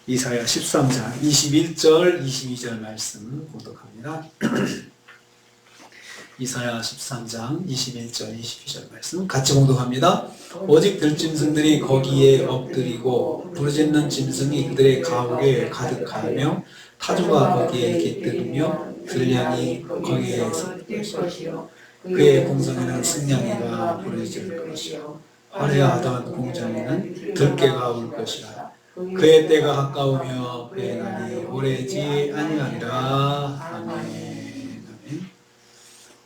이사야 13장 21절 22절 말씀 교독합니다. 이사야 13장 21절 22절 말씀 같이 공독합니다. 오직 들짐승들이 거기에 엎드리고 부르짖는 짐승이 그들의 가옥에 가득하며 타조가 거기에 깃들으며 들량이 거기에 설 것이요 그의 공성에는 승냥이가 부르짖을 것이요 화려하던 공장에는 들깨가 울 것이라. 그의 때가 가까우며 그의 날이 오래지 아니하리라. 아멘. 아멘.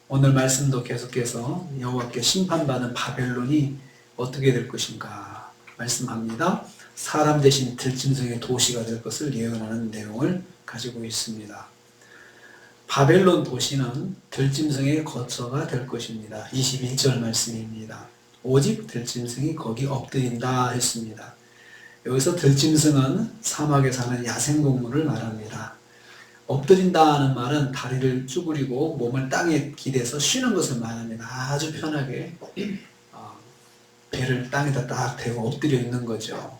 오늘 말씀도 계속해서 여호와께 심판받은 바벨론이 어떻게 될 것인가 말씀합니다. 사람 대신 들짐승의 도시가 될 것을 예언하는 내용을 가지고 있습니다. 바벨론 도시는 들짐승의 거처가 될 것입니다. 21절 말씀입니다. 오직 들짐승이 거기 엎드린다 했습니다. 여기서 들짐승은 사막에 사는 야생동물을 말합니다. 엎드린다는 말은 다리를 쭈그리고 몸을 땅에 기대서 쉬는 것을 말합니다. 아주 편하게 배를 땅에다 딱 대고 엎드려 있는 거죠.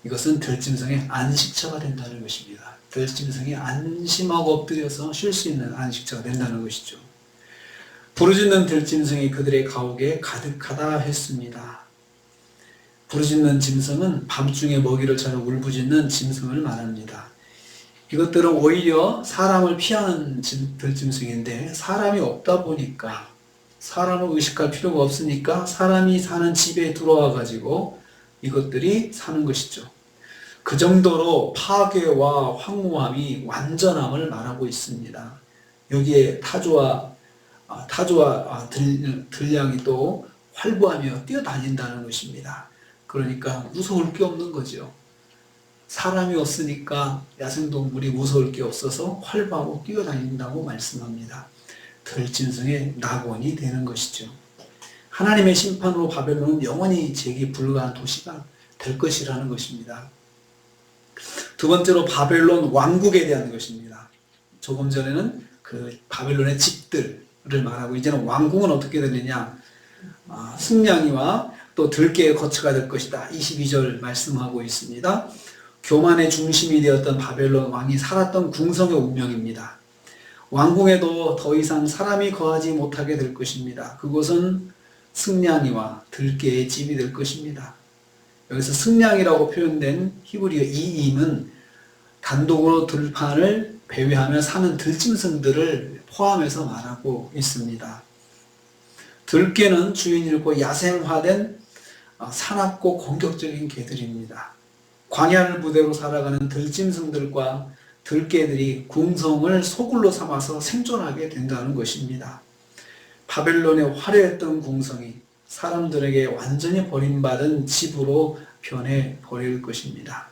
이것은 들짐승의 안식처가 된다는 것입니다. 들짐승이 안심하고 엎드려서 쉴 수 있는 안식처가 된다는 것이죠. 부르짖는 들짐승이 그들의 가옥에 가득하다 했습니다. 부르짖는 짐승은 밤중에 먹이를 찾아 울부짖는 짐승을 말합니다. 이것들은 오히려 사람을 피하는 들짐승인데 사람이 없다 보니까 사람을 의식할 필요가 없으니까 사람이 사는 집에 들어와 가지고 이것들이 사는 것이죠. 그 정도로 파괴와 황무함이 완전함을 말하고 있습니다. 여기에 타조와 들량이 또 활보하며 뛰어다닌다는 것입니다. 그러니까 무서울 게 없는 거죠. 사람이 없으니까 야생동물이 무서울 게 없어서 활보하고 뛰어다닌다고 말씀합니다. 들짐승의 낙원이 되는 것이죠. 하나님의 심판으로 바벨론은 영원히 재기 불가한 도시가 될 것이라는 것입니다. 두 번째로 바벨론 왕국에 대한 것입니다. 조금 전에는 그 바벨론의 집들을 말하고 이제는 왕국은 어떻게 되느냐, 승냥이와 또 들깨의 거처가 될 것이다. 22절 말씀하고 있습니다. 교만의 중심이 되었던 바벨론 왕이 살았던 궁성의 운명입니다. 왕궁에도 더 이상 사람이 거하지 못하게 될 것입니다. 그곳은 승냥이와 들깨의 집이 될 것입니다. 여기서 승냥이라고 표현된 히브리어 이임은 단독으로 들판을 배회하며 사는 들짐승들을 포함해서 말하고 있습니다. 들깨는 주인 잃고 야생화된 사납고 공격적인 개들입니다. 광야를 부대로 살아가는 들짐승들과 들깨들이 궁성을 소굴로 삼아서 생존하게 된다는 것입니다. 바벨론의 화려했던 궁성이 사람들에게 완전히 버림받은 집으로 변해버릴 것입니다.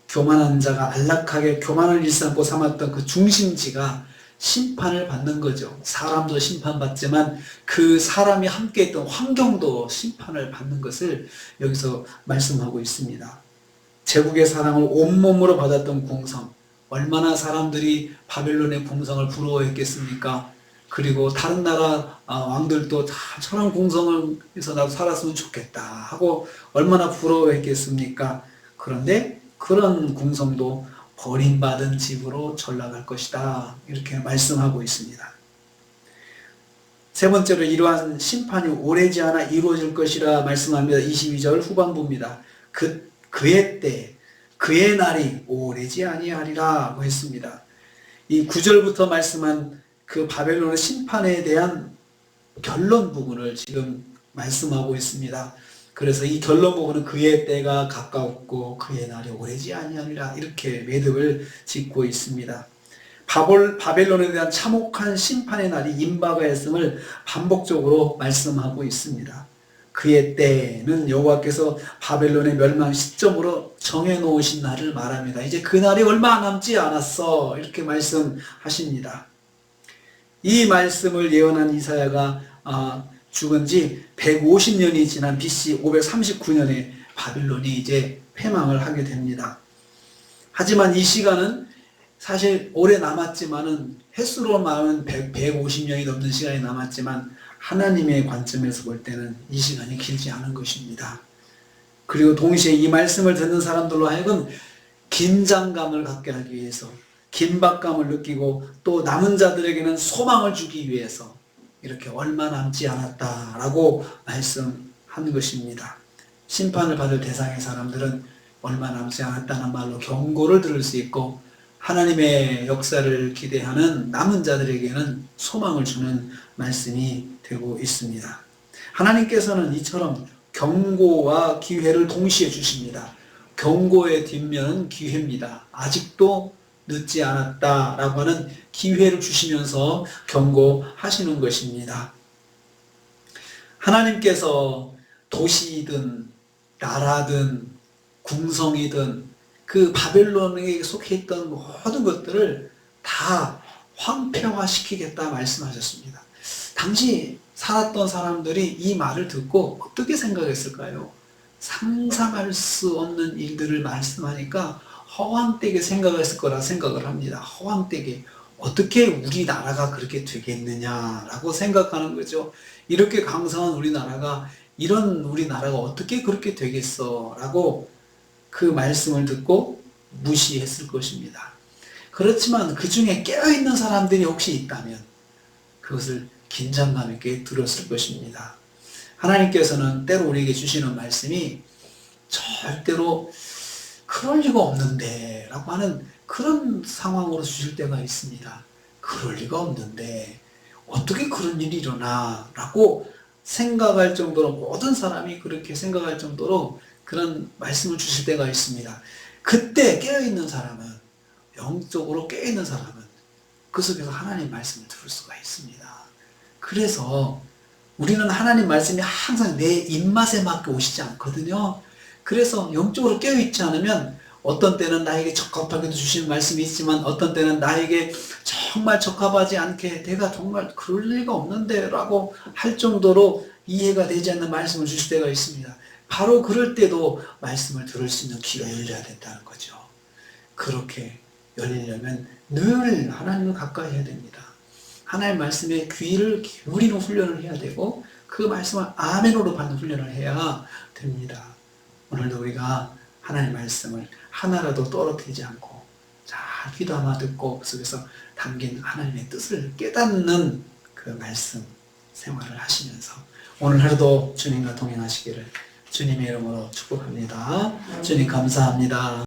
교만한 자가 안락하게 교만을 일삼고 삼았던 그 중심지가 심판을 받는 거죠. 사람도 심판받지만 그 사람이 함께 있던 환경도 심판을 받는 것을 여기서 말씀하고 있습니다. 제국의 사랑을 온몸으로 받았던 궁성, 얼마나 사람들이 바벨론의 궁성을 부러워했겠습니까? 그리고 다른 나라 왕들도 다 저런 궁성에서 나도 살았으면 좋겠다 하고 얼마나 부러워했겠습니까? 그런데 그런 궁성도 버림받은 집으로 전락할 것이다. 이렇게 말씀하고 있습니다. 세 번째로 이러한 심판이 오래지 않아 이루어질 것이라 말씀합니다. 22절 후반부입니다. 그의 때, 그의 날이 오래지 아니하리라고 했습니다. 이 9절부터 말씀한 그 바벨론의 심판에 대한 결론 부분을 지금 말씀하고 있습니다. 그래서 이 결론 부분은 그의 때가 가까웠고 그의 날이 오래지 아니하리라 이렇게 매듭을 짓고 있습니다. 바벨론에 대한 참혹한 심판의 날이 임박하였음을 반복적으로 말씀하고 있습니다. 그의 때는 여호와께서 바벨론의 멸망 시점으로 정해놓으신 날을 말합니다. 이제 그 날이 얼마 남지 않았어 이렇게 말씀하십니다. 이 말씀을 예언한 이사야가 죽은 지 150년이 지난 BC 539년에 바빌론이 이제 패망을 하게 됩니다. 하지만 이 시간은 사실 오래 남았지만은 횟수로 말하면 150년이 넘는 시간이 남았지만 하나님의 관점에서 볼 때는 이 시간이 길지 않은 것입니다. 그리고 동시에 이 말씀을 듣는 사람들로 하여금 긴장감을 갖게 하기 위해서, 긴박감을 느끼고 또 남은 자들에게는 소망을 주기 위해서 이렇게 얼마 남지 않았다라고 말씀한 것입니다. 심판을 받을 대상의 사람들은 얼마 남지 않았다는 말로 경고를 들을 수 있고, 하나님의 역사를 기대하는 남은 자들에게는 소망을 주는 말씀이 되고 있습니다. 하나님께서는 이처럼 경고와 기회를 동시에 주십니다. 경고의 뒷면은 기회입니다. 아직도 늦지 않았다라고 하는 기회를 주시면서 경고하시는 것입니다. 하나님께서 도시이든 나라든 궁성이든 그 바벨론에 속해 있던 모든 것들을 다 황폐화시키겠다 말씀하셨습니다. 당시 살았던 사람들이 이 말을 듣고 어떻게 생각했을까요? 상상할 수 없는 일들을 말씀하니까 허황되게 생각했을 거라 생각을 합니다. 허황되게. 어떻게 우리나라가 그렇게 되겠느냐라고 생각하는 거죠. 이렇게 강성한 우리나라가, 이런 우리나라가 어떻게 그렇게 되겠어 라고 그 말씀을 듣고 무시했을 것입니다. 그렇지만 그 중에 깨어있는 사람들이 혹시 있다면 그것을 긴장감 있게 들었을 것입니다. 하나님께서는 때로 우리에게 주시는 말씀이 절대로 그럴 리가 없는데 라고 하는 그런 상황으로 주실 때가 있습니다. 그럴 리가 없는데 어떻게 그런 일이 일어나 라고 생각할 정도로, 모든 사람이 그렇게 생각할 정도로 그런 말씀을 주실 때가 있습니다. 그때 깨어있는 사람은, 영적으로 깨어있는 사람은 그 속에서 하나님 말씀을 들을 수가 있습니다. 그래서 우리는 하나님 말씀이 항상 내 입맛에 맞게 오시지 않거든요. 그래서 영적으로 깨어있지 않으면 어떤 때는 나에게 적합하게도 주시는 말씀이 있지만, 어떤 때는 나에게 정말 적합하지 않게 내가 정말 그럴 리가 없는데 라고 할 정도로 이해가 되지 않는 말씀을 주실 때가 있습니다. 바로 그럴 때도 말씀을 들을 수 있는 귀가 열려야 된다는 거죠. 그렇게 열리려면 늘 하나님을 가까이 해야 됩니다. 하나님 말씀에 귀를 기울이는 훈련을 해야 되고, 그 말씀을 아멘으로 받는 훈련을 해야 됩니다. 오늘도 우리가 하나님 말씀을 하나라도 떨어뜨리지 않고 잘 귀담아 듣고 그 속에서 담긴 하나님의 뜻을 깨닫는 그 말씀 생활을 하시면서 오늘 하루도 주님과 동행하시기를 주님의 이름으로 축복합니다. 주님 감사합니다.